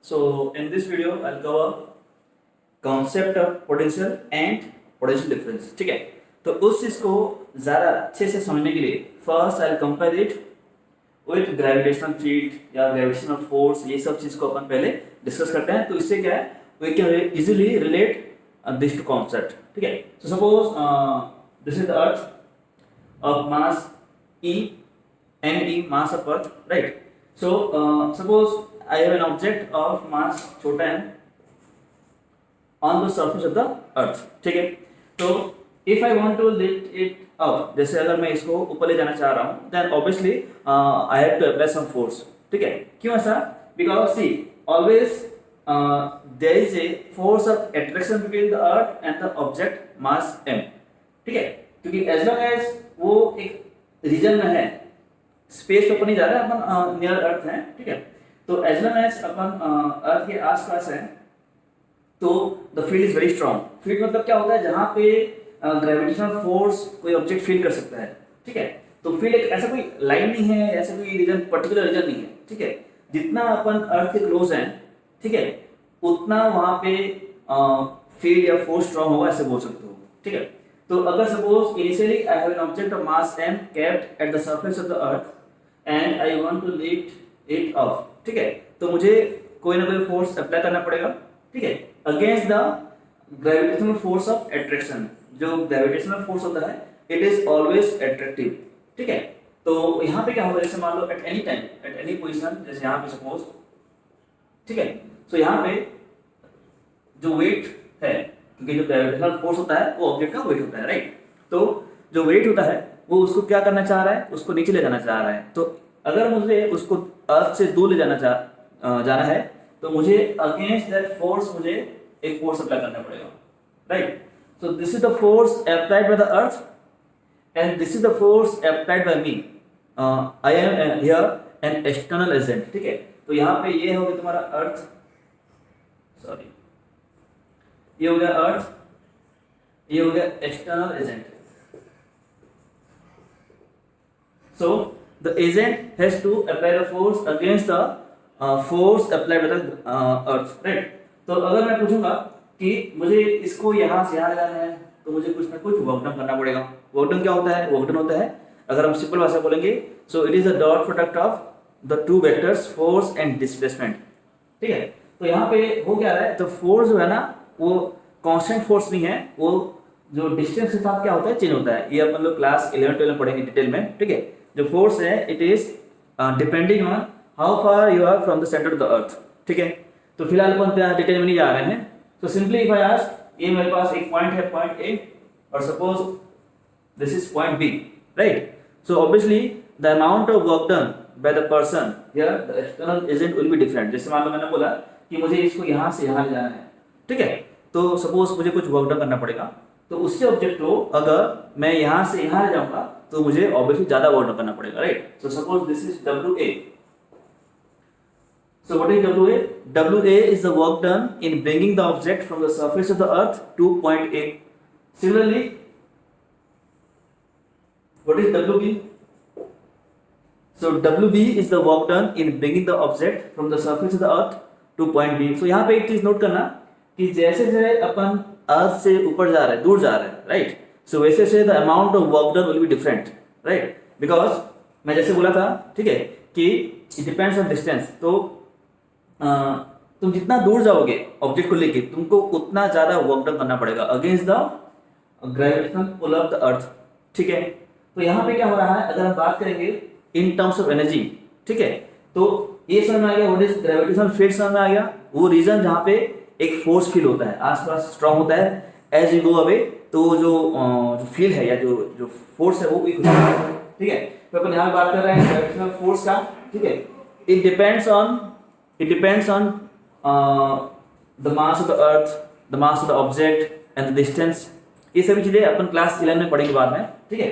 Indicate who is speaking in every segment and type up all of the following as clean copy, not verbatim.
Speaker 1: So in this video, I'll cover concept of potential and potential difference. ठीक है, तो उस चीज को ज़्यादा अच्छे से समझने के लिए first I compare it with gravitational field या ग्रेविटेशनल फोर्स, ये सब चीज को अपन पहले डिस्कस करते हैं। तो इससे क्या है, we can easily relate this to concept. ठीक है, so suppose this is the earth of mass E, m_e mass of earth, right? So suppose I have an object of mass छोटा m on the surface of the earth, ठीक है। तो if I want to lift it up, जैसे अगर मैं इसको ऊपर ले जाना चाह रहा हूँ, then obviously I have to apply some force, ठीक है। क्यों ऐसा? Because see, always there is a force of attraction between the earth and the object mass m, ठीक है। क्योंकि as long as वो एक रीजन में है, स्पेस पे अपन नहीं जा रहे, अपन नियर अर्थ है, ठीक है। तो एज लॉन्ग एज अपन अर्थ के आसपास है, तो the field is very strong. Field मतलब क्या होता है, जहाँ पे ग्रेविटेशनल फोर्स कोई ऑब्जेक्ट फील कर सकता है, ठीक है। तो फील्ड एक ऐसा कोई लाइन नहीं है, ऐसा कोई रीजन, पर्टिकुलर रीजन नहीं है, ठीक है। जितना अपन अर्थ के क्लोज हैं, ठीक है, उतना वहाँ पे फील्ड या फोर्स स्ट्रांग होगा, ऐसे बोल सकते हो, ठीक है। तो अगर suppose initially I have an object of mass m kept at the surface of the earth and I want to lift it up, ठीक है, तो मुझे कोई ना कोई फोर्स अप्लाई करना पड़ेगा, ठीक है, against the gravitational force of attraction. जो ग्रेविटेशनल फोर्स होता है, इट इज ऑलवेज अट्रैक्टिव, ठीक है। तो यहाँ पे क्या होगा, जैसे मान लो at any time, at any position, जैसे यहाँ पे सपोज, ठीक है। तो यहाँ पे जो वेट है, क्योंकि जो ग्रेविटेशनल फोर्स होता है वो ऑब्जेक्ट का वेट होता है, राइट। तो जो वेट होता है वो उसको क्या करना चाह रहा है, उसको नीचे ले जाना चाह रहा है। तो अगर मुझे उसको अर्थ से दूर ले जाना है, तो मुझे अगेंस्ट दैट फोर्स मुझे एक फोर्स अप्लाई करना पड़ेगा, right. So this is the force applied by the earth and this is the force applied bye me. I am here an external agent, ठीक है। तो यहाँ पे ये हो गया तुम्हारा अर्थ, सॉरी, ये हो गया अर्थ, ये हो गया external agent. So the agent has to apply the force against the force applied by the earth, right. तो अगर मैं पूछूंगा कि मुझे इसको यहां से यहां ले जाना है, तो मुझे कुछ ना कुछ वर्क डन करना पड़ेगा। वर्क डन क्या होता है? वर्क डन होता है, अगर हम सिंपल भाषा बोलेंगे, so it is the dot product of the two vectors force and displacement, ठीक है। तो यहाँ पे हो क्या रहा है, तो फोर्स जो है ना, वो कांस्टेंट फोर्स नहीं है, वो जो डिस्टेंस के साथ क्या होता है, चेंज होता है। ये अपन लोग क्लास 11-12 में पढ़ेंगे डिटेल में, ठीक है। जो फोर्स है, it is depending on how far you are from the centre of the earth, ठीक है। तो फिलहाल अपन डिटेल में नहीं जा रहे हैं। तो सिंपली इफ आई आस्क, ये मेरे पास एक पॉइंट है, पॉइंट ए, और suppose this is point B, right. So obviously the amount of work done by the person here, the external agent will be different. जैसे मान लो मैंने बोला कि मुझे इसको यहाँ से यहाँ ले जाना है, ठीक है। तो सपोज मुझे कुछ वर्क डन करना पड़ेगा, तो उससे ऑब्जेक्ट को अगर मैं यहाँ से यहाँ ले जाऊंगा, तो मुझे ऑब्वियसली ज्यादा वर्क डन करना पड़ेगा, right. So suppose this is WA. So what is WA? WA is the work done in bringing the object from the surface of the earth to point A. Similarly, what is WB? So WB is the work done in bringing the object from the surface of the earth to point B. So यहाँ पे एक चीज note करना कि जैसे जैसे अपन अर्थ से ऊपर जा रहे हैं, दूर जा रहे हैं, राइट। सो वैसे से the amount of work done will be different, right. Because मैं जैसे बोला था, ठीक है, कि इट डिपेंड्स ऑन डिस्टेंस। तो तुम जितना दूर जाओगे ऑब्जेक्ट को लेके, तुमको उतना ज्यादा वर्क डन करना पड़ेगा against the gravitational pull of the earth, ठीक है। तो यहाँ पे क्या हो रहा है, अगर हम बात करेंगे इन टर्म्स ऑफ एनर्जी, ठीक है, तो ये समझ में आ गया व्हाट इज ग्रेविटेशनल फील्ड, समझ में आ गया। वो रीजन जहाँ पे एक फोर्स फील होता है, आसपास स्ट्रांग होता है, एज यू गो अवे, तो जो फील है या जो फोर्स है वो वीक होता है, ठीक है। तो अपन यहाँ बात कर रहे हैं ग्रेविटेशनल फोर्स का, ठीक है। It depends on the mass of the earth, the mass of the object and the distance. ये सभी चीजें अपन क्लास 11 में पढ़ेंगे बाद में, ठीक है।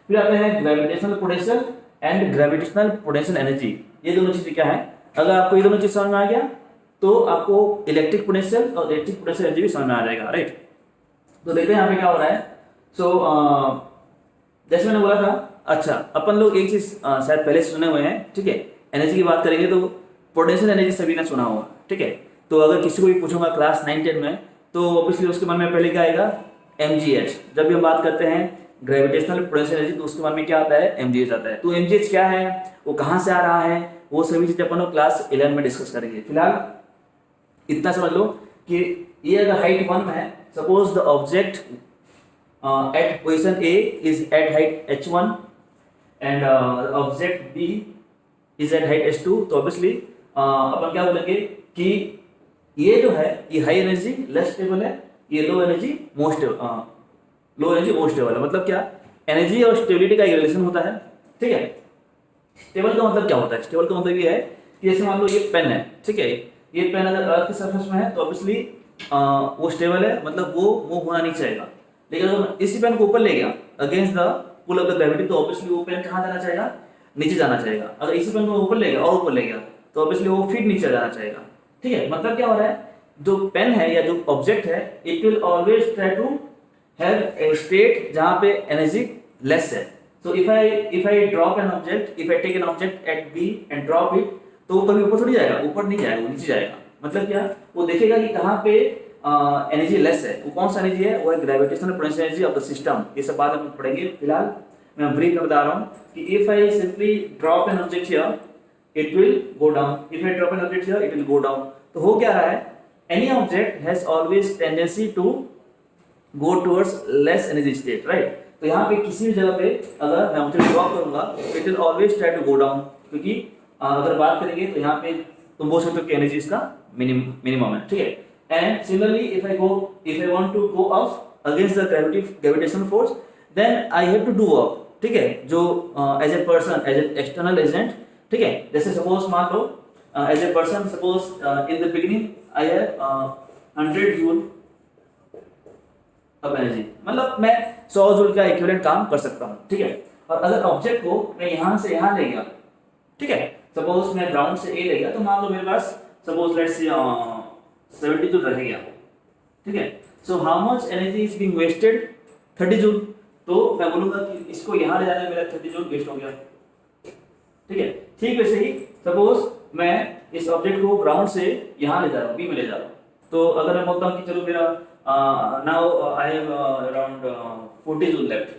Speaker 1: फिर आते हैं gravitational potential and gravitational potential energy. ये दोनों चीजें क्या है, अगर आपको ये दोनों चीज समझ में आ गया, तो आपको इलेक्ट्रिक पोटेंशियल और इलेक्ट्रिक पोटेंशियल एनर्जी भी समझ में आ जाएगा, राइट। तो देखते हैं यहाँ पे क्या हो रहा है। सो जैसे मैंने बोला था, अच्छा अपन लोग एक चीज शायद पहले सुने हुए हैं, ठीक है। एनर्जी की बात करेंगे तो पोटेंशियल एनर्जी सभी ने सुना होगा, ठीक है। तो अगर किसी को भी पूछूंगा क्लास 9-10 में, तो ऑब्वियसली उसके मन में पहले क्या आएगा, mgh। जब भी हम बात करते हैं ग्रेविटेशनल पोटेंशियल एनर्जी, तो उसके मन में क्या आता है, mgh आता है। तो mgh क्या है, वो कहाँ से आ रहा है, वो सभी चीजें अपन लोग क्लास 11 में डिस्कस करेंगे। फिलहाल इतना समझ लो कि ये अगर हाइट 1 में है, suppose the object at position A is at height h1 and object B is at height h2, तो ऑब्वियसली अपन क्या बोलेंगे कि ये जो है ये हाई एनर्जी लेस स्टेबल है, ये लो एनर्जी मोस्ट स्टेबल है। मतलब क्या, एनर्जी और स्टेबिलिटी का रिलेशन होता है, ठीक है। स्टेबल का मतलब क्या होता है, स्टेबल का मतलब ये है कि जैसे मान लो ये पेन है, ठीक है, ये पेन अगर अर्थ के सरफेस में है तो ऑब्वियसली वो स्टेबल है, मतलब वो मूव होना नहीं चाहेगा। लेकिन अगर इसी पेन को ऊपर ले गया against the pull of the gravity, तो ऑब्वियसली वो पेन कहाँ जाना चाहेगा, नीचे जाना चाहेगा। अगर इसी पेन को ऊपर ले गया और ऊपर ले गया तो ऑब्वियसली वो फिर नीचे जाना चाहेगा, ठीक है। मतलब क्या हो रहा है, जो पेन है या जो ऑब्जेक्ट है, it will always try to have a state जहाँ पे एनर्जी लेस है। So if I drop an object, if I take an object at B and drop it, तो वो कभी ऊपर थोड़ी जाएगा, ऊपर नहीं जाएगा, वो नीचे जाएगा। मतलब क्या, वो देखेगा कि कहाँ पे एनर्जी लेस है। वो कौन सा एनर्जी है, वो है gravitational potential energy of the system. ये सब बात हम पढ़ेंगे। फिलहाल मैं ब्रीफ में बता रहा हूँ कि if I simply drop an object here, it will go down. If I drop an object here, it will go down. तो हो क्या रहा है, any object has always tendency to go towards less energy state, right? तो यहाँ पे किसी भी जगह पे अगर मैं ऑब्जेक्ट ड्रॉप करूंगा, it will always try to go down, क्योंकि अगर बात करेंगे तो यहाँ पे तुम बोल सकते हो कि एनर्जी इसका मिनिमम है, ठीक है। And similarly if I want to go up against the gravitational force, then I have to do work, ठीक है, जो as a person, as a external agent, ठीक है। जैसे सपोज मान लो as a person, suppose in the beginning I have 100 joule of energy, मतलब मैं 100 जूल का इक्विवेलेंट काम कर सकता हूँ, ठीक है। और अगर ऑब्जेक्ट को मैं यहाँ से यहाँ ले गया, ठीक है, सपोज मैं ग्राउंड से ए ले गया, तो मान लो मेरे पास सपोज लेट्स से 70 जूल रह गया, ठीक है। So how much energy is being wasted, 30 joule. तो मैं बोलूंगा कि इसको यहाँ ले जाने में मेरा 30 जूल वेस्ट हो गया, ठीक है। ठीक वैसे ही सपोज मैं इस ऑब्जेक्ट को ग्राउंड से यहाँ ले जा रहा हूँ, बी में ले जा रहा हूँ, तो अगर मैं बोलता हूँ कि चलो मेरा now I have around 40 joule left,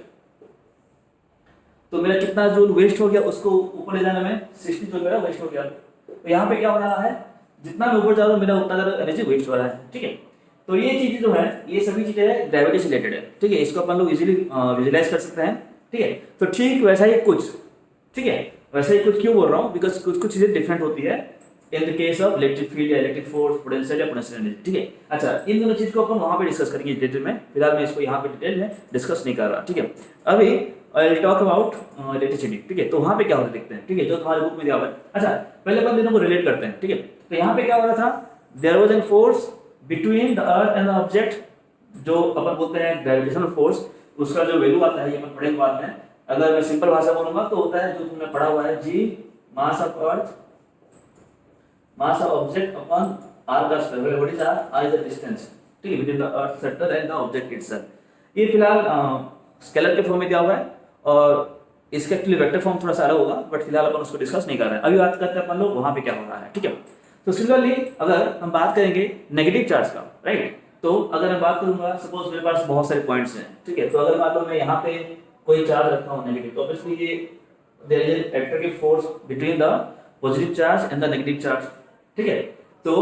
Speaker 1: तो मेरा कितना जूल वेस्ट हो गया, उसको ऊपर ले जाने में 60 जूल मेरा वेस्ट हो गया। तो यहाँ पे क्या हो रहा है, जितना मैं ऊपर जा रहा हूँ मेरा उतना ज़्यादा एनर्जी वेस्ट हो रहा है, ठीक है। तो ये चीज़ें जो है, ये सभी चीज़ें ग्रेविटी से रिलेटेड है, ठीक है। इसको अपन लोग इजीली विजुलाइज कर सकते हैं, ठीक है। तो ठीक वैसा ही कुछ, ठीक है, वैसे ही कुछ क्यों बोल रहा हूँ, बिकॉज कुछ कुछ चीज़ें डिफरेंट होती है in the case of electric field या इलेक्ट्रिक फोर्स, पोटेंशियल या पोटेंशियल एनर्जी, ठीक है। अच्छा, इन दोनों चीज को अपन वहां पे डिस्कस करेंगे डिटेल में, फिलहाल मैं इसको यहाँ पे डिटेल में डिस्कस नहीं कर रहा, ठीक है। अभी I will talk about electricity, ठीक है। तो वहां पे क्या होता है देखते हैं, ठीक है, जो तुम्हारे बुक में दिया हुआ है। अच्छा, पहले अपन दोनों को रिलेट करते हैं, ठीक है। तो यहाँ पे क्या हो रहा था, there was an force between the earth and the object, जो अपन बोलते हैं ग्रेविटेशनल फोर्स। उसका जो वैल्यू आता है ये अपन पढ़ेंगे बाद में। अगर मैं सिंपल भाषा बोलूंगा तो होता है, जो तुमने पढ़ा हुआ है, जी mass of earth, mass of object upon r का square, what is r is the distance, ठीक है, between the earth center and the object itself। ये फिलहाल स्केलर के फॉर्म में दिया हुआ है और इसका एक्चुअली वेक्टर फॉर्म थोड़ा सा अलग होगा, बट फिलहाल अपन उसको डिस्कस नहीं कर रहे हैं। अभी बात करते हैं अपन लोग वहां पे क्या हो रहा है, ठीक है। तो सिमिलरली अगर हम बात करेंगे नेगेटिव चार्ज का, राइट, तो अगर मैं बात करूंगा, सपोज मेरे पास बहुत सारे पॉइंट्स हैं, ठीक है। तो अगर मान लो मैं यहाँ पे कोई चार्ज रखता हूँ नेगेटिव, तो ऑब्वियसली ये there is an attractive force between the positive charge and the negative charge, ठीक है। तो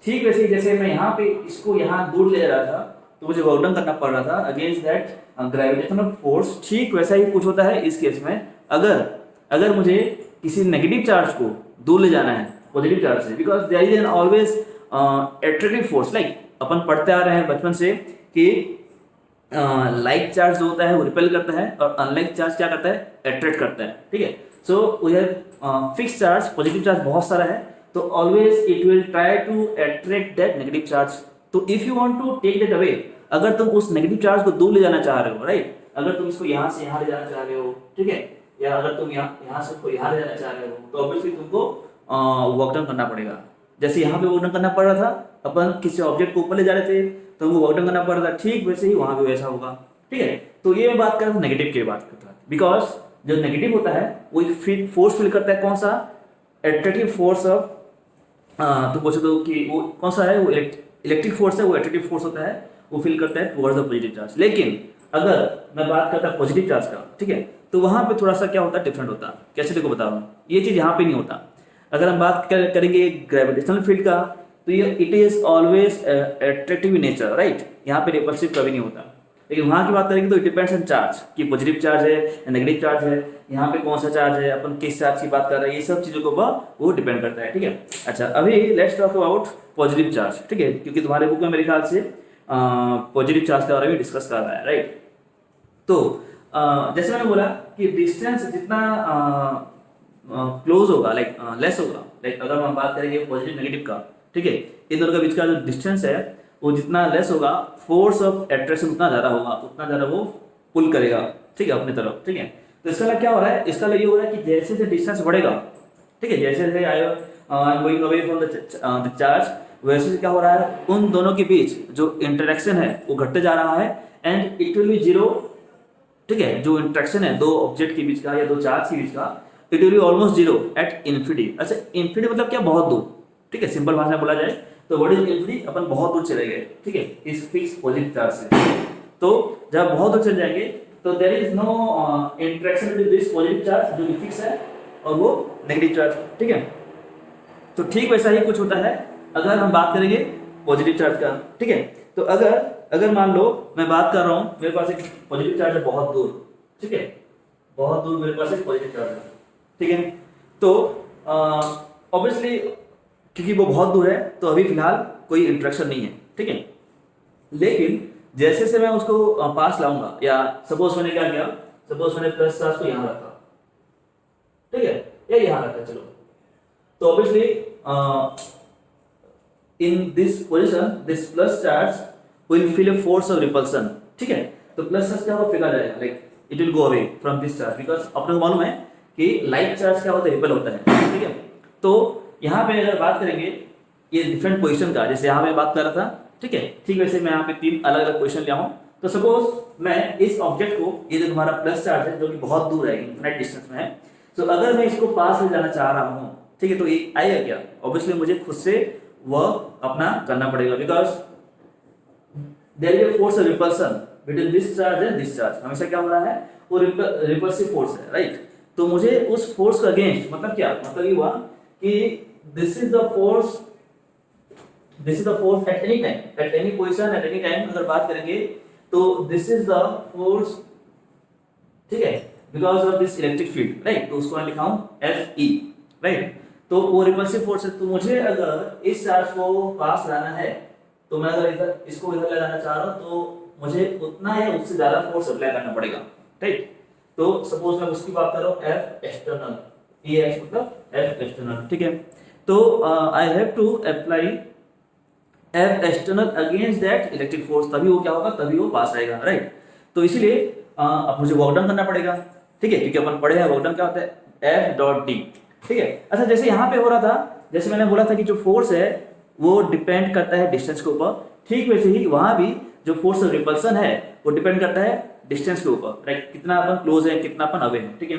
Speaker 1: ठीक वैसे ही जैसे मैं यहाँ पे इसको यहाँ दूर ले जा रहा था, तो मुझे वर्क डन करना पड़ रहा था अगेंस्ट दैट ग्रेविटेशनल फोर्स। ठीक वैसा ही कुछ होता है इस केस में, अगर मुझे किसी नेगेटिव चार्ज को दूर ले जाना है पॉजिटिव चार्ज से, because there is an always attractive force. Like अपन पढ़ते आ रहे हैं बचपन से कि लाइक चार्ज जो होता है वो रिपेल करता है और अनलाइक चार्ज क्या करता है, अट्रैक्ट करता है, ठीक है। So we have fix charge, positive charge बहुत सारा है, तो always it will try to attract that negative charge. तो if you want to take that away, अगर तुम उस नेगेटिव चार्ज को दूर ले जाना चाह रहे हो, राइट, अगर तुम इसको यहाँ से यहाँ ले जाना चाह रहे हो, ठीक है, या अगर तुम यहाँ से उसको यहाँ ले जाना चाह रहे हो, तो ऑब्वियसली तुमको वर्क डन करना पड़ेगा। जैसे यहाँ पे वर्क डन करना पड़ रहा था, अपन किसी ऑब्जेक्ट को ऊपर ले जा रहे थे तो हमको वर्क डन करना पड़ रहा था, ठीक वैसे ही वहाँ पे वैसा होगा, ठीक है। तो ये मैं बात कर रहा हूँ नेगेटिव की बात करता हूँ, बिकॉज जो नेगेटिव होता है वो फोर्स फील करता है, कौन सा, एट्रैक्टिव फोर्स ऑफ तो पूछो तो कि वो कौन सा है, वो इलेक्ट्रिक फोर्स है, वो एट्रैक्टिव फोर्स होता है, वो फील करता है टुवर्ड्स द पॉजिटिव चार्ज। लेकिन अगर मैं बात करता पॉजिटिव चार्ज का, ठीक है, तो वहां पे थोड़ा सा क्या होता है, डिफरेंट होता है। कैसे देखो बता रहा हूँ, ये चीज यहाँ पे नहीं होता। अगर हम बात करेंगे ग्रेविटेशनल फील्ड का, तो ये it is always attractive in nature, right, यहाँ पे रिपल्सिव कभी नहीं होता। लेकिन वहाँ की बात करेंगे तो इट डिपेंड्स ऑन चार्ज, कि पॉजिटिव चार्ज है या नेगेटिव चार्ज है, यहाँ पे कौन सा चार्ज है, अपन किस चार्ज की बात कर रहे हैं, ये सब चीज़ों के ऊपर वो डिपेंड करता है, ठीक है। अच्छा, अभी let's talk about positive charge, ठीक है, क्योंकि तुम्हारे बुक में मेरे ख्याल से पॉजिटिव चार्ज के बारे में डिस्कस कर रहा है, राइट। तो जैसे मैंने बोला कि डिस्टेंस जितना क्लोज होगा, लाइक लेस होगा, लाइक अगर हम बात करेंगे पॉजिटिव नेगेटिव का, ठीक है, इन दोनों के बीच का जो डिस्टेंस है वो जितना लेस होगा, फोर्स ऑफ अट्रैक्शन उतना ज़्यादा होगा, उतना ज़्यादा वो पुल करेगा, ठीक है, अपनी तरफ, ठीक है। तो इसका क्या हो रहा है, इसका ये हो रहा है कि जैसे जैसे डिस्टेंस बढ़ेगा, ठीक है, जैसे जैसे I am going away from the charge, वैसे क्या हो रहा है, उन दोनों के बीच जो इंटरेक्शन है वो घटते जा रहा है, and it will be zero, ठीक है। जो इंटरेक्शन है दो ऑब्जेक्ट के बीच का या दो चार्ज के बीच का, it will be almost zero at infinity. अच्छा, इन्फिनिटी मतलब क्या, बहुत दूर, ठीक है, सिंपल भाषा में बोला जाए तो व्हाट इज इन्फिनिटी, अपन बहुत दूर चले गए, ठीक है, इस फिक्स पॉजिटिव चार्ज से। तो जब बहुत दूर चले जाएंगे तो there is no interaction with this positive charge जो कि फिक्स है, और वो नेगेटिव चार्ज, ठीक है। तो ठीक वैसा ही कुछ होता है अगर हम बात करेंगे पॉजिटिव चार्ज का, ठीक है। तो अगर मान लो मैं बात कर रहा हूँ, मेरे पास एक पॉजिटिव चार्ज है बहुत दूर, ठीक है, बहुत दूर मेरे पास एक पॉजिटिव चार्ज है, ठीक है। तो ऑब्वियसली क्योंकि वो बहुत दूर है तो अभी फिलहाल कोई इंटरेक्शन नहीं है, ठीक है। लेकिन जैसे से मैं उसको पास लाऊंगा, या सपोज मैंने क्या किया, सपोज मैंने प्लस चार्ज को यहाँ रखा, ठीक है, या यहाँ रखा, चलो, तो obviously in this position this plus charge will feel a force of repulsion, ठीक है। तो प्लस चार्ज क्या होगा, फेंका जाएगा, like it will go away from this charge, because अपने को मालूम है कि लाइक चार्ज क्या होता है, रिपल होता है, ठीक है। तो यहाँ पे अगर बात करेंगे ये डिफरेंट पोजीशन का, जैसे यहाँ मैं बात कर रहा था, ठीक है, ठीक वैसे मैं यहाँ पे 3 अलग अलग पोजीशन ले आऊँ। तो सपोज मैं इस ऑब्जेक्ट को, ये जो तुम्हारा प्लस चार्ज है जो कि बहुत दूर है, इनफिनिट डिस्टेंस में है, तो अगर मैं इसको पास ले जाना चाह रहा हूँ, ठीक है, तो ये आएगा क्या, ऑब्वियसली मुझे खुद से वर्क अपना करना पड़ेगा, because there is a force of repulsion between this charge and this charge, हमेशा क्या हो रहा है, वो रिपल्सिव फोर्स है, राइट। तो मुझे उस फोर्स का अगेंस्ट, मतलब क्या, मतलब ये हुआ कि this is the force at any time, at any position, at any time अगर बात करेंगे तो this is the force, ठीक है, because of this electric field, right। तो उसको मैं लिखा हूँ Fe, right। तो वो रिपल्सिव फोर्स है, तो मुझे अगर इस चार्ज को पास लाना है, तो मैं अगर इधर इसको इधर ले जाना चाह रहा हूँ, तो मुझे उतना या उससे ज्यादा फोर्स अप्लाई करना पड़ेगा, राइट। तो सपोज मैं उसकी बात कर रहा हूँ F एक्सटर्नल, ये F मतलब F एक्सटर्नल, ठीक है। तो I have to apply F external against that electric force, तभी वो क्या होगा, तभी वो पास आएगा, राइट। तो इसीलिए अब मुझे वर्क डन करना पड़ेगा, ठीक है, क्योंकि अपन पढ़े हैं वर्क डन क्या होता है, एफ डॉट डी, ठीक है। अच्छा, जैसे यहाँ पे हो रहा था, जैसे मैंने बोला था कि जो फोर्स है वो डिपेंड करता है डिस्टेंस के ऊपर, ठीक वैसे ही वहां भी जो फोर्स ऑफ रिपल्सन है वो डिपेंड करता है डिस्टेंस के ऊपर, राइट, कितना अपन क्लोज है, कितना अपन अवे है, ठीक है।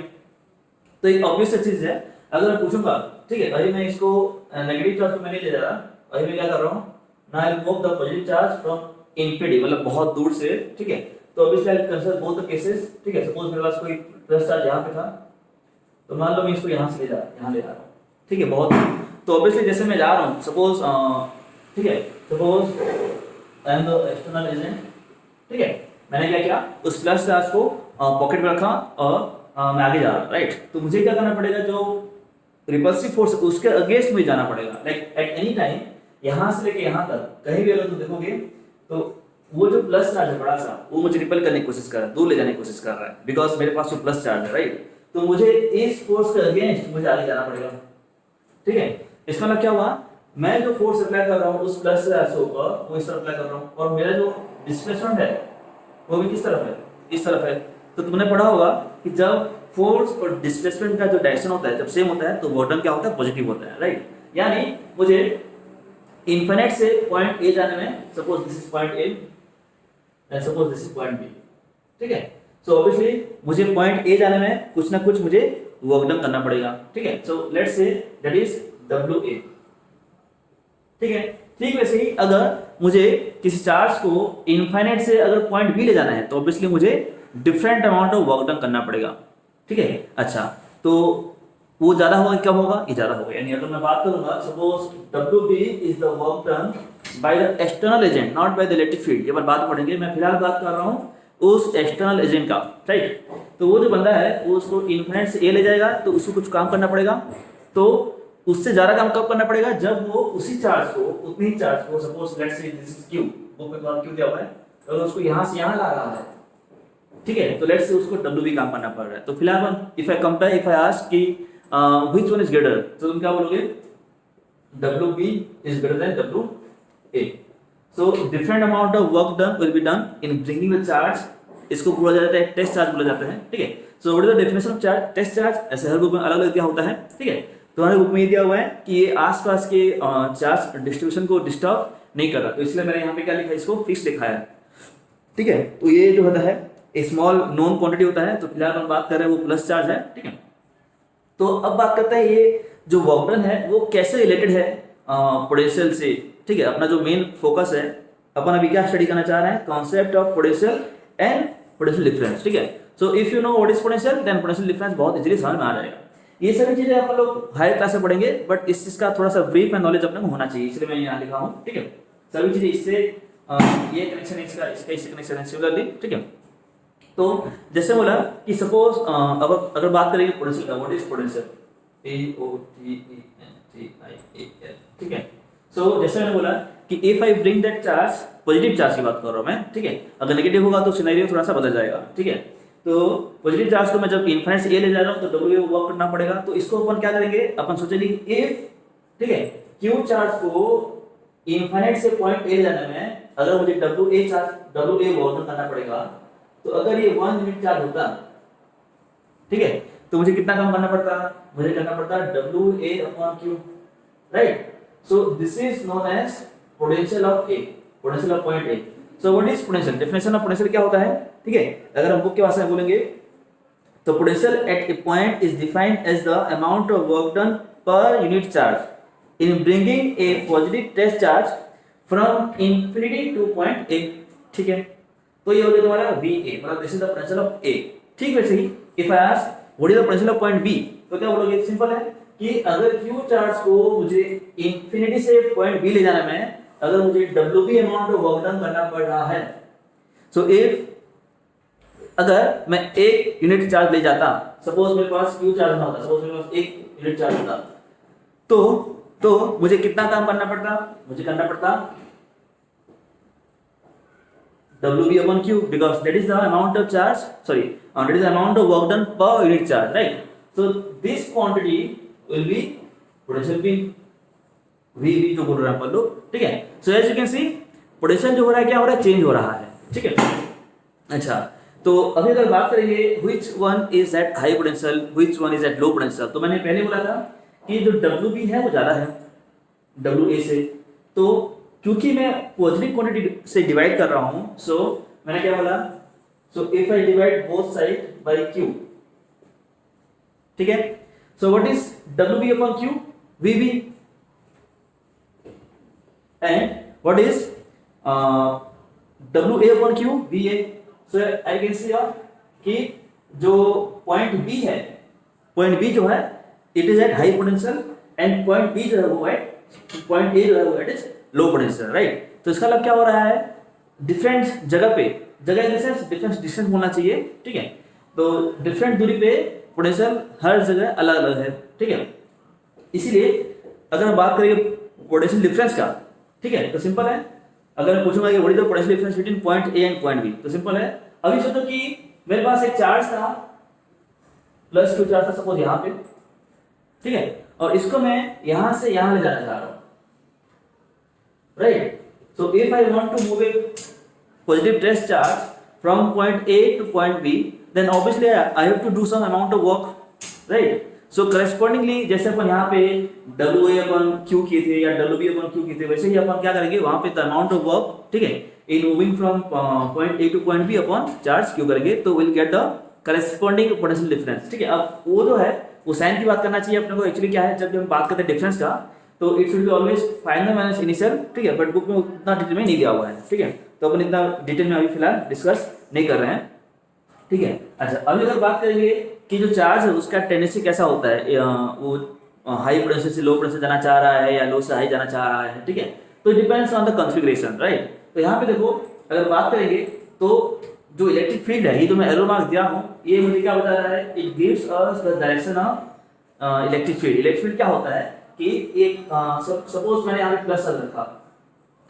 Speaker 1: तो एक ऑब्वियस चीज है, अगर मैं पूछूंगा, ठीक है, अभी मैं इसको नेगेटिव चार्ज को मैं नहीं ले जा रहा, अभी मैं क्या कर रहा हूँ, ना I move the positive charge from infinity, मतलब बहुत दूर से, ठीक है। तो obviously I consider both the cases, ठीक है। सपोज मेरे पास कोई प्लस चार्ज यहाँ पे था, तो मान लो मैं इसको यहाँ से यहाँ ले जा रहा हूँ, ठीक है, बहुत, तो ऑब्वियसली जैसे मैं जा रहा हूँ, सपोज, ठीक है, suppose I am the external agent, ठीक है, मैंने क्या किया, उस प्लस चार्ज को पॉकेट में रखा और मैं आगे जा रहा हूँ, राइट। तो मुझे क्या करना पड़ेगा, जो रिपल्सिव फोर्स उसके अगेंस्ट में जाना पड़ेगा, लाइक एट एनी टाइम, यहाँ से लेके यहाँ तक कहीं भी अगर तुम देखोगे तो वो जो प्लस चार्ज है बड़ा सा, वो मुझे रिपेल करने की कोशिश कर रहा है, दूर ले जाने की कोशिश कर रहा है, बिकॉज मेरे पास जो प्लस चार्ज है, राइट। तो मुझे इस फोर्स के अगेंस्ट मुझे आगे जाना पड़ेगा, ठीक है। इसका मतलब क्या हुआ, मैं जो फोर्स अप्लाई कर रहा हूँ उस प्लस चार्ज के ऊपर वो इस तरफ अप्लाई कर रहा हूँ, और मेरा जो डिस्प्लेसमेंट है वो भी किस तरफ है, इस तरफ है। तो तुमने पढ़ा होगा कि जब फोर्स और डिस्प्लेसमेंट का जो डायरेक्शन होता है जब सेम होता है तो वर्क डन क्या होता है, पॉजिटिव होता है, राइट। यानी मुझे इनफिनिट से पॉइंट ए जाने में, suppose this is point A and suppose this is point B, ठीक है। सो ऑब्वियसली मुझे पॉइंट ए जाने में कुछ ना कुछ मुझे वर्क डन करना पड़ेगा, ठीक है। So let's say that is W A, ठीक है। ठीक वैसे ही अगर मुझे किसी चार्ज को इनफाइनाइट से अगर पॉइंट बी ले जाना है तो ऑब्वियसली मुझे different amount of work done करना पड़ेगा, ठीक है। अच्छा, तो वो ज्यादा होगा कम होगा, ये ज्यादा होगा। यानी अगर मैं बात करूंगा suppose WB is the work done by the external agent not by the electric field, ये बार बात पढ़ेंगे। मैं फिलहाल बात कर रहा हूँ उस एक्सटर्नल एजेंट का, राइट। तो वो जो बंदा है वो उसको इनफाइनाइट से ए ले जाएगा तो उसको कुछ काम करना पड़ेगा, तो उससे ज्यादा काम कब करना पड़ेगा, जब वो उसी चार्ज को, उतनी चार्ज को, suppose let's say this is Q, वो पे बात क्यू दिया हुआ है, अगर उसको यहां से यहां ला रहा है, ठीक है, तो लेट्स से उसको WB काम करना पड़ रहा है। तो फिलहाल if I compare, if I ask कि व्हिच वन इज ग्रेटर, तो तुम क्या बोलोगे, WB is greater than WA। So different amount of work done will be done in bringing the charge, इसको बोला जाता है टेस्ट चार्ज बोला जाता है, ठीक है। So what is the definition of charge, test charge, ऐसे हर ग्रुप में अलग अलग दिया होता है, ठीक है। तो हमारे बुक में ये दिया हुआ है कि ये आसपास के चार्ज डिस्ट्रीब्यूशन को डिस्टर्ब नहीं कर रहा, तो इसलिए मैंने यहाँ पे क्या लिखा है, इसको फिक्स लिखा है, ठीक है। तो ये जो होता है स्मॉल नॉन क्वांटिटी होता है, तो फिलहाल हम बात कर रहे हैं वो प्लस चार्ज है, ठीक है। तो अब बात करते हैं ये जो वर्क डन है वो कैसे रिलेटेड है पोटेंशियल से, ठीक है। अपना जो मेन फोकस है, अपन अभी क्या स्टडी करना चाह रहे हैं, concept of potential and potential difference, ठीक है। So if you know what is potential then potential difference बहुत इजीली समझ में आ जाएगा। ये सभी चीजें अपन लोग हायर क्लास में पढ़ेंगे, बट इस चीज का थोड़ा सा ब्रीफ एंड नॉलेज अपने को होना चाहिए, इसलिए मैं यहाँ लिखा हूँ, ठीक है। सभी चीजें इससे ये कनेक्शन इसका इससे कनेक्शन है सिमिलरली, ठीक है। तो जैसे बोला कि सपोज अगर बात करेंगे potential, what is potential, POTENTIAL, ठीक है। सो जैसे मैंने बोला कि if I bring that charge, positive charge की बात कर रहा हूँ मैं, ठीक है। अगर नेगेटिव होगा तो सिनेरियो थोड़ा सा बदल जाएगा, ठीक है। तो पॉजिटिव चार्ज को मैं जब इनफाइनाइट से ए ले जा रहा हूँ तो WA वर्क करना पड़ेगा, तो इसको अपन क्या करेंगे, अपन सोचेंगे इफ, ठीक है, क्यू चार्ज को इनफाइनाइट से पॉइंट ए ले जाने में अगर मुझे WA वर्क करना पड़ेगा, तो अगर ये 1 यूनिट चार्ज होता, ठीक है, तो मुझे कितना काम करना पड़ता, मुझे करना पड़ता WA/Q, right. So this is known as potential of A, potential of point A. So what is potential, definition of potential क्या होता है, ठीक है। अगर हम बुक के भाषा में बोलेंगे तो potential at a point is defined as the amount of work done per unit charge in bringing a positive test charge from infinity to point A, ठीक है। तो ये हो गया तुम्हारा VA, मतलब this is the potential of A। ठीक वैसे ही if I ask what is the potential of point B, तो क्या बोलोगे, सिंपल है कि अगर Q चार्ज को मुझे इंफिनिटी से पॉइंट B ले जाने में अगर मुझे WB amount of work done करना पड़ रहा है, सो इफ अगर मैं 1 यूनिट चार्ज ले जाता, सपोज मेरे पास Q चार्ज ना होता, सपोज मेरे पास 1 यूनिट चार्ज होता, तो मुझे कितना काम करना पड़ता, मुझे करना पड़ता WB/Q, because that is the amount of charge, that is the amount of work done per unit charge, right? So this quantity will be potential P, VB जो बोल रहे हैं अपन लोग, ठीक है। So as you can see potential जो हो रहा है क्या हो रहा है, चेंज हो रहा है, ठीक है। अच्छा, तो अभी अगर बात करेंगे which one is at high potential, which one is at low potential, तो मैंने पहले बोला था कि जो WB है वो ज्यादा है WA से, तो क्योंकि मैं पॉजिटिव क्वांटिटी से डिवाइड कर रहा हूं, सो मैंने क्या बोला, so if I divide both side by Q, ठीक है। So what is WB/Q, VB, and what is WA/Q, VA। So I can see कि जो पॉइंट B है, पॉइंट B जो है it is at high potential and point B जो है वो एट, पॉइंट A जो है वो at is low potential, right. तो इसका मतलब क्या हो रहा है, डिफरेंट जगह पे, जगह in the sense different distance होना चाहिए, ठीक है। तो डिफरेंट दूरी पे पोटेंशियल हर जगह अलग अलग है, ठीक है। इसीलिए अगर हम बात करेंगे पोटेंशियल डिफरेंस का, ठीक है, तो सिंपल है, अगर मैं पूछूंगा कि what is the potential difference between point A and point B, तो सिंपल है, अभी सोचो कि मेरे पास एक चार्ज था, प्लस Q चार्ज था सपोज यहाँ पे, ठीक है, और इसको मैं यहां से यहां ले जाना चाह रहा हूं, right? So if I want to move a positive test charge from point A to point B, then obviously I have to do some amount of work, right? So correspondingly जैसे अपन यहाँ पे WA/Q किए थे या WB/Q किए थे, वैसे ही अपन क्या करेंगे वहाँ पे the amount of work, ठीक है, in moving from point A to point B upon charge Q करेंगे, तो we'll get the corresponding potential difference, ठीक है। अब वो जो है वो साइन की बात करना चाहिए अपने को, एक्चुअली क्या है, जब हम बात करते हैं डिफरेंस का, तो it should be always final minus initial, ठीक है, बट बुक में उतना डिटेल में नहीं दिया हुआ है, ठीक है, तो अपन इतना डिटेल में अभी फिलहाल डिस्कस नहीं कर रहे हैं, ठीक है। अच्छा, अभी अगर बात करेंगे कि जो चार्ज है उसका टेंडेंसी कैसा होता है, वो हाई पोटेंशियल से लो पोटेंशियल जाना चाह रहा है या लो से हाई जाना चाह रहा है, ठीक है, तो depends on the configuration, right. तो यहाँ पे देखो अगर बात करेंगे तो जो इलेक्ट्रिक फील्ड है, ये जो मैं एरो मार्क दिया हूँ, ये मुझे क्या बता रहा है, it gives us the direction of electric field. Electric field क्या होता है कि एक सपोज मैंने यहाँ पे प्लस रखा,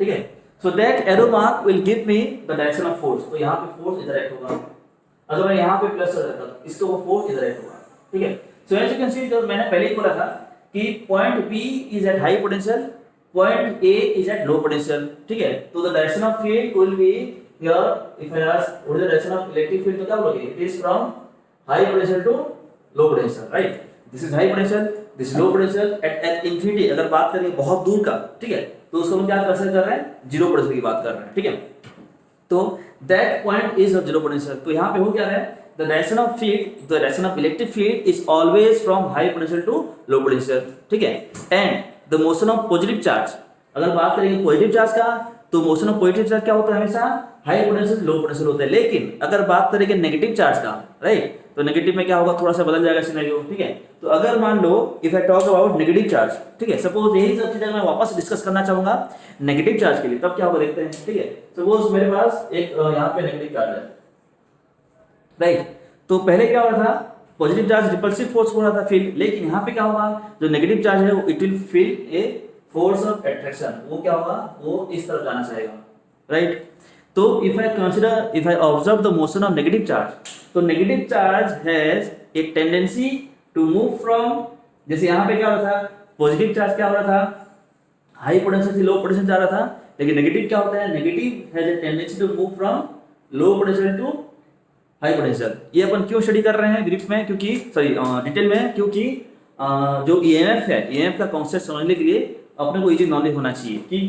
Speaker 1: ठीक है, so that arrow mark will give me the direction of force, तो यहाँ पे फोर्स इधर एक्ट होगा। अगर मैं यहाँ पे प्लस रखा तो इसका वो फोर्स इधर एक्ट होगा, ठीक है। So as you can see, जो मैंने पहले ही बोला था कि point B is at high potential, point A is at low potential, ठीक है, तो the direction of field will be here, if I ask what is the direction of electric field, तो क्या बोलोगे, it is from high potential to low potential, right. This is high potential, this low potential at infinity. अगर बात करें बहुत दूर का, ठीक है, तो उसको हम क्या कंसीडर कर रहे हैं, जीरो पोटेंशियल की बात कर रहे हैं, ठीक है, तो that point is of zero potential. तो यहाँ पे हो क्या रहा है, the direction of field, the direction of electric field is always from high potential to low potential, ठीक है। And the motion of positive charge, अगर बात करेंगे पॉजिटिव चार्ज का, तो मोशन ऑफ पॉजिटिव चार्ज क्या होता है, हमेशा हाई पोटेंशियल लो पोटेंशियल होता है। लेकिन अगर बात करेंगे नेगेटिव चार्ज का, राइट, तो नेगेटिव में क्या होगा, थोड़ा सा बदल जाएगा सिनेरियो, ठीक है। तो अगर मान लो if I talk about negative charge, ठीक है, सपोज यही सब चीजें मैं वापस डिस्कस करना चाहूंगा नेगेटिव चार्ज के लिए, तब क्या होगा देखते हैं, ठीक है। सपोज मेरे पास एक यहाँ पे नेगेटिव चार्ज है, राइट, तो पहले क्या हो रहा था, पॉजिटिव चार्ज रिपल्सिव फोर्स हो रहा था फील, लेकिन यहाँ पे क्या होगा, जो नेगेटिव चार्ज है it will feel a force of attraction, वो क्या होगा, वो इस तरफ जाना चाहेगा, राइट। तो if I consider, if I observe the motion of negative charge, तो negative charge has a tendency to move from, जैसे यहाँ पे क्या हो रहा था, पॉजिटिव चार्ज क्या हो रहा था, हाई पोटेंशियल से लो पोटेंशियल जा रहा था, लेकिन नेगेटिव क्या होता है, negative has a tendency to move from low potential to high potential. ये अपन क्यों स्टडी कर रहे हैं ब्रीफ में, क्योंकि सॉरी डिटेल में, क्योंकि जो ईएमएफ है, ईएमएफ का कॉन्सेप्ट समझने के लिए अपने को इजी नॉलेज होना चाहिए कि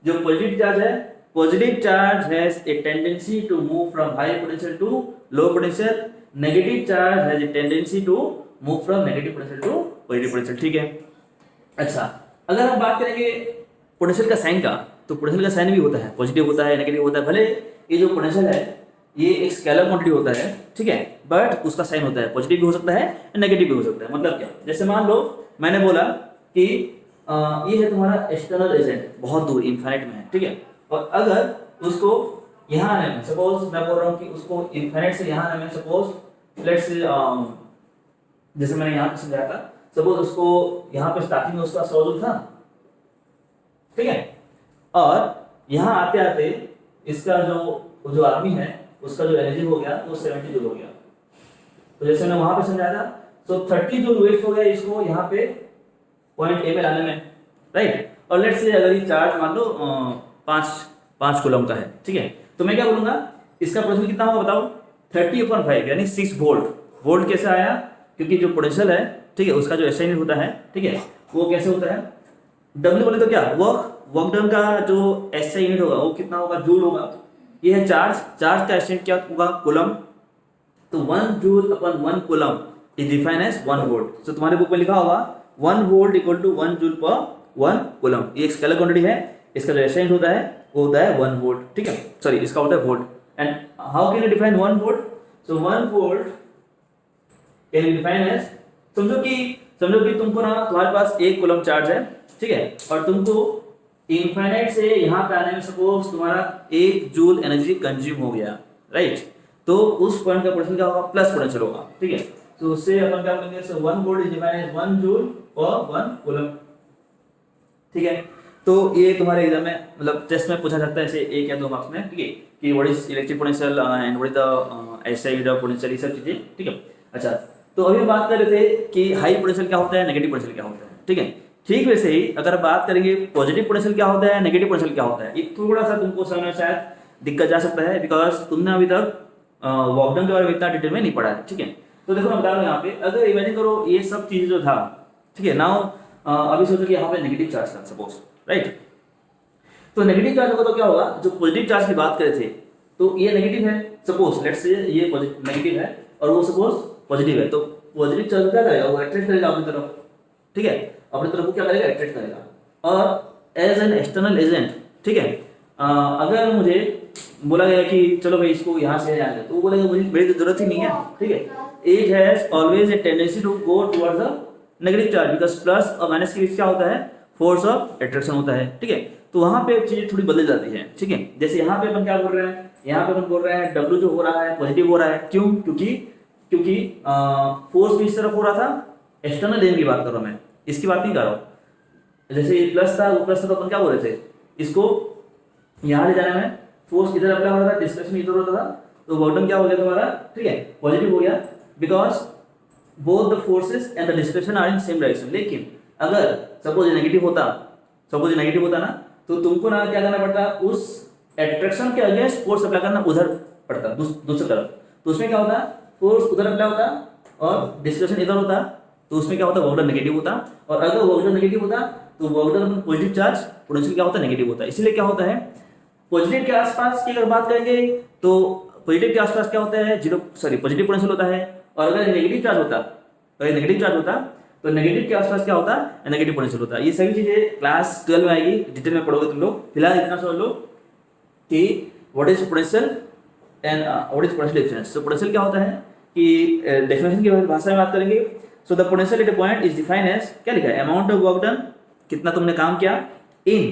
Speaker 1: जो पॉजिटिव चार्ज है, positive charge has a tendency to move from high potential to low potential, negative charge has a tendency to move from negative potential to positive potential, ठीक है। अच्छा, अगर हम बात करेंगे पोटेंशियल का साइन का, तो पोटेंशियल का साइन भी होता है, पॉजिटिव होता है, नेगेटिव होता है। भले ये जो पोटेंशियल है ये एक स्केलर क्वांटिटी होता है, ठीक है, बट उसका साइन होता है, पॉजिटिव भी हो सकता है, नेगेटिव भी हो सकता है। मतलब क्या, जैसे मान लो मैंने बोला कि ये है तुम्हारा एक्सटर्नल एजेंट, बहुत दूर इनफाइनाइट में है, ठीक है, और अगर उसको यहाँ आने में, सपोज मैं बोल रहा हूँ कि उसको इनफाइनाइट से यहाँ आने में, सपोज लेट्स से जैसे मैंने यहाँ पे समझाया था, सपोज उसको यहाँ पे स्टार्टिंग में उसका 100 जूल था, ठीक है, और यहाँ आते आते इसका जो आदमी है उसका जो एनर्जी हो गया वो 70 जूल हो गया। तो जैसे मैंने वहां पे समझाया था, तो 30 जूल वेस्ट हो गया इसको यहाँ पे पॉइंट ए में लाने में, राइट। और लेट्स से अगर ये चार्ज मान लो 5 कूलम का है, ठीक है, तो मैं क्या बोलूंगा, इसका पोटेंशियल कितना होगा बताओ, 30/5 यानी 6 वोल्ट। वोल्ट कैसे आया, क्योंकि जो पोटेंशियल है, ठीक है, उसका जो एसआई यूनिट होता है, ठीक है, वो कैसे होता है, डब्ल्यू बोले तो क्या, वर्क डन का जो एसआई यूनिट होगा वो कितना होगा, जूल होगा। ये है चार्ज, चार्ज का एसआई यूनिट क्या होगा, कूलम, तो 1 जूल अपन 1 coulomb is defined as 1 volt. तो तुम्हारे बुक में लिखा होगा 1 volt equal to 1 joule per 1 coulomb. ये एक स्केलर क्वांटिटी है, इसका जो एसआई यूनिट होता है वो होता है 1 वोल्ट, ठीक है, सॉरी इसका होता है volt. And how can you define 1 volt, so 1 volt can you define as, समझो कि तुमको ना तुम्हारे पास 1 कूलम चार्ज है, ठीक है, और तुमको इनफाइनाइट से यहाँ पे आने में सपोज तुम्हारा 1 जूल एनर्जी कंज्यूम हो गया, राइट, तो उस पॉइंट का पोटेंशियल क्या होगा, प्लस पोटेंशियल होगा, ठीक है। तो उससे अपन क्या बोलेंगे, so 1 volt is defined as 1 joule per 1 coulomb, ठीक है। तो ये तुम्हारे एग्जाम में मतलब टेस्ट में पूछा जाता है ऐसे 1 या 2 मार्क्स में, ठीक है, कि what is electric potential and what is the SI unit of potential, ये सब चीजें, ठीक है। अच्छा, तो अभी बात कर रहे थे कि हाई पोटेंशियल क्या होता है, नेगेटिव पोटेंशियल क्या होता है, ठीक है। ठीक वैसे ही अगर बात करेंगे पॉजिटिव पोटेंशियल क्या होता है, नेगेटिव पोटेंशियल क्या होता है, ये थोड़ा सा तुमको समझ में शायद दिक्कत जा सकता है, बिकॉज तुमने अभी तक वर्क डन के बारे में इतना डिटेल में नहीं पढ़ा है, ठीक है। तो देखो मैं बता रहा हूँ यहाँ पे, अगर इमेजिन करो ये सब चीज जो था, ठीक है, नाउ अभी सोचो कि यहाँ पे नेगेटिव चार्ज था सपोज, राइट, तो नेगेटिव चार्ज होगा तो क्या होगा, जो पॉजिटिव चार्ज की बात करे थे तो ये नेगेटिव है, सपोज लेट्स से ये नेगेटिव है और वो सपोज पॉजिटिव है, तो पॉजिटिव चार्ज क्या करेगा, वो अट्रैक्ट करेगा अपनी तरफ, ठीक है, अपनी तरफ वो क्या करेगा, अट्रैक्ट करेगा। और एज एन एक्सटर्नल एजेंट, ठीक है। अगर मुझे बोला गया कि चलो भाई इसको यहाँ से यहाँ ले, तो वो बोलेगा मुझे मेरी तो जरूरत ही नहीं है, ठीक है। It has always a tendency to go towards the negative charge, because plus और माइनस के बीच क्या होता है, फोर्स ऑफ अट्रैक्शन होता है, ठीक है। तो वहाँ पे चीजें थोड़ी बदल जाती है, ठीक है। जैसे यहाँ पे अपन क्या बोल रहे हैं, यहाँ पे अपन बोल रहे हैं W जो हो रहा है पॉजिटिव हो रहा है, क्यों, क्योंकि फोर्स भी इस तरफ हो रहा था, एक्सटर्नल एजेंट की बात कर रहा हूँ मैं, इसकी बात नहीं कर रहा हूँ। जैसे ये प्लस था, वो प्लस था, तो अपन क्या बोल रहे थे, इसको यहाँ ले जाने में फोर्स इधर अप्लाई हो रहा था, डिस्प्लेसमेंट इधर होता था, तो बॉटम क्या हो गया तुम्हारा, ठीक है, पॉजिटिव हो गया, because both the forces and the displacement are in same direction. लेकिन अगर सपोज नेगेटिव होता ना, तो तुमको ना क्या करना पड़ता, उस एट्रैक्शन के अगेंस्ट फोर्स अप्लाई करना उधर पड़ता, दूसरी तरफ। तो उसमें क्या होता, फोर्स उधर अप्लाई होता और डिस्प्लेसमेंट इधर होता, तो उसमें क्या होता, वर्क डन नेगेटिव होता। और अगर वर्क डन नेगेटिव होता तो work done positive charge, potential क्या होता है, नेगेटिव होता है। इसलिए क्या होता है, पॉजिटिव के आसपास की अगर बात करेंगे तो पॉजिटिव के आसपास क्या होता है, पॉजिटिव पोटेंशियल होता है। और अगर नेगेटिव चार्ज होता तो नेगेटिव के आसपास क्या होता है, नेगेटिव पोटेंशियल होता है। ये सभी चीजें क्लास 12 में आएगी, डिटेल में पढ़ोगे तुम लोग। फिलहाल इतना समझ लो कि what is potential and what is potential difference. तो पोटेंशियल क्या होता है कि डेफिनेशन की भाषा में बात करेंगे, so the potential at a point is defined as, क्या लिखा है, अमाउंट ऑफ वर्क डन, कितना तुमने काम किया, इन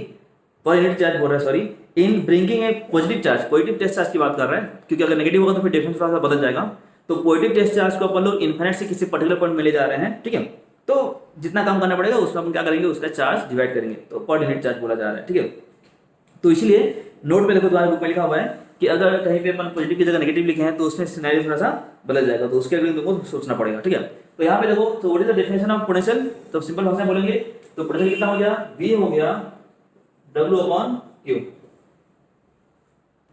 Speaker 1: पर यूनिट चार्ज बोल रहा है, sorry, in bringing a positive charge, positive test charge की बात कर रहे हैं, क्योंकि अगर नेगेटिव होगा तो फिर डिफरेंस थोड़ा सा बदल जाएगा। तो पॉजिटिव टेस्ट चार्ज को अपन लोग इनफाइनाइट से किसी पर्टिकुलर पॉइंट में ले जा रहे हैं, ठीक है। तो जितना काम करना पड़ेगा उसमें हम क्या करेंगे, उसका चार्ज डिवाइड करेंगे, तो पर यूनिट चार्ज बोला जा रहा है, ठीक है। तो इसलिए नोट पे देखो, तुम्हारे बुक में लिखा हुआ है कि अगर कहीं पे अपन पॉजिटिव की जगह नेगेटिव लिखे हैं तो उसमें सिनेरियो थोड़ा सा बदल जाएगा, तो उसके अकॉर्डिंग तुमको सोचना पड़ेगा, ठीक है। तो यहाँ पे देखो, तो what is the definition of potential, तो सिंपल भाषा में बोलेंगे तो पोटेंशियल कितना हो गया, V हो गया W/Q,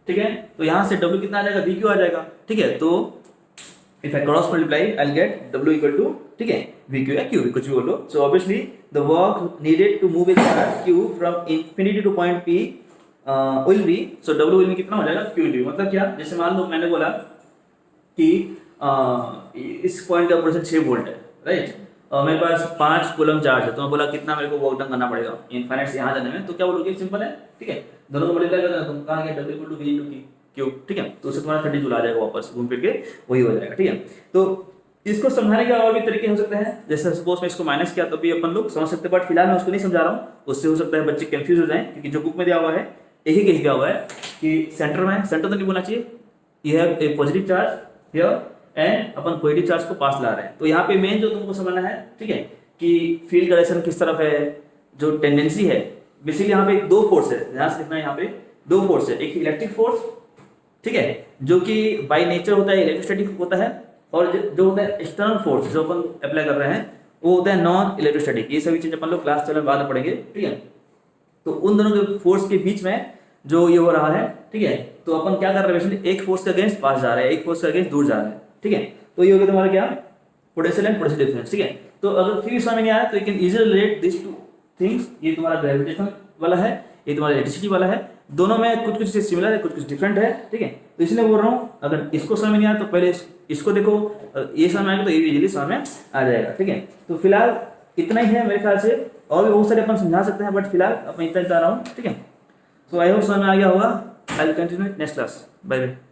Speaker 1: ठीक है। तो यहाँ से W कितना आ जाएगा, VQ आ जाएगा, ठीक है। तो if I cross multiply I will get W equal to, ठीक है, VQ या QV, कुछ भी बोल लो। So obviously the work needed to move a charge Q from infinity to point P will be, so W will be कितना हो जाएगा, Q इंटू, मतलब क्या, जैसे मान लो मैंने बोला कि इस पॉइंट का पोटेंशियल 6 वोल्ट है, राइट, और मेरे पास 5 कूलम चार्ज है, तो मैं बोला कितना मेरे को वर्क डन करना पड़ेगा इनफाइनाइट से यहाँ जाने में, तो क्या बोलोगे, सिंपल है, ठीक है, दोनों को मल्टीप्लाई कर देना, तुम कहाँ गया, W equal to V into Q, ठीक है। तो उससे तुम्हारा 30 जूल आ जाएगा वापस घूम फिर के, वही हो जाएगा, ठीक है। तो इसको समझाने के और भी तरीके हो सकते हैं, जैसे सपोज मैं इसको माइनस किया तो भी अपन लोग समझ सकते हैं, बट फिलहाल मैं उसको नहीं समझा रहा हूँ, उससे हो सकता है बच्चे कंफ्यूज हो जाएं, क्योंकि जो बुक में दिया हुआ है एक ही केस दिया हुआ है कि सेंटर तो नहीं बोलना चाहिए, यह है a positive charge here and अपन पॉजिटिव चार्ज को पास ला रहे हैं। तो यहाँ पे मेन जो तुमको समझना है, ठीक है, कि फील्ड डायरेक्शन किस तरफ है, जो टेंडेंसी है, बेसिकली यहाँ पे 2 फोर्स है, ध्यान से देखना, यहाँ पे 2 फोर्स है, एक इलेक्ट्रिक फोर्स, ठीक है, जो कि बाय नेचर होता है इलेक्ट्रोस्टैटिक होता है, और जो होता है एक्सटर्नल फोर्स जो अपन अप्लाई कर रहे हैं वो होता है नॉन इलेक्ट्रोस्टैटिक। ये सभी चीज अपन लोग क्लास 12 में बाद में पढ़ेंगे, ठीक है। तो उन दोनों के फोर्स के बीच में जो ये हो रहा है, ठीक है, तो अपन क्या कर रहे हैं, एक फोर्स के अगेंस्ट पास जा रहे हैं, एक फोर्स के अगेंस्ट दूर जा रहे हैं, ठीक है। तो ये हो गया तुम्हारा क्या, पोटेंशियल एंड पोटेंशियल डिफरेंस, ठीक है। तो अगर फिर समझ में नहीं आया तो you can easily relate this two things, ये तुम्हारा ग्रेविटेशन वाला है, ये तुम्हारा इलेक्ट्रिसिटी वाला है, दोनों में कुछ कुछ सिमिलर है, कुछ कुछ डिफरेंट है, ठीक है। तो इसलिए बोल रहा हूँ, अगर इसको समझ में नहीं आया तो पहले इसको देखो, ये समझ में आएगा तो ये भी इजीली समझ में आ जाएगा, ठीक है। तो फिलहाल इतना ही है मेरे ख्याल से, और भी बहुत सारे अपन समझा सकते हैं, बट फिलहाल मैं इतना बता रहा हूँ, ठीक है। सो आई होप समझ में आ गया होगा। I will continue next class, bye bye.